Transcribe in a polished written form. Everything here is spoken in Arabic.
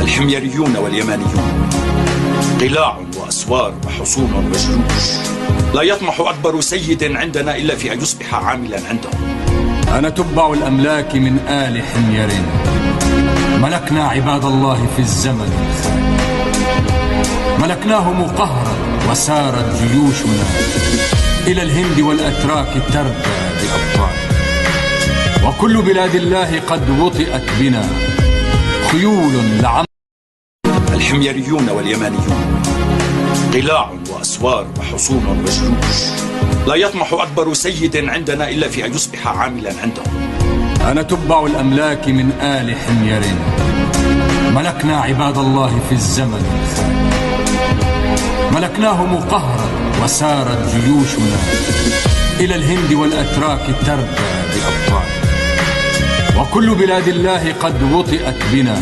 الحميريون واليمانيون، قلاع وأسوار وحصون وجيوش. لا يطمح أكبر سيد عندنا إلا في أن يصبح عاملا عندهم. أنا تبع الأملاك من آل حمير، ملكنا عباد الله في الزمن الخالي، ملكناهم قهرا وسارت جيوشنا إلى الهند والأتراك تركى بأبطال. وكل بلاد الله قد وطئت بنا خيول لعم. الحميريون واليمانيون، قلاع وأسوار وحصون وجيوش. لا يطمح أكبر سيد عندنا إلا في أن يصبح عاملا عندهم. أنا تبع الأملاك من آل حمير، ملكنا عباد الله في الزمن الخالي، ملكناهم قهرا وسارت جيوشنا إلى الهند والأتراك تركى بأبطال. وكل بلاد الله قد وطئت بنا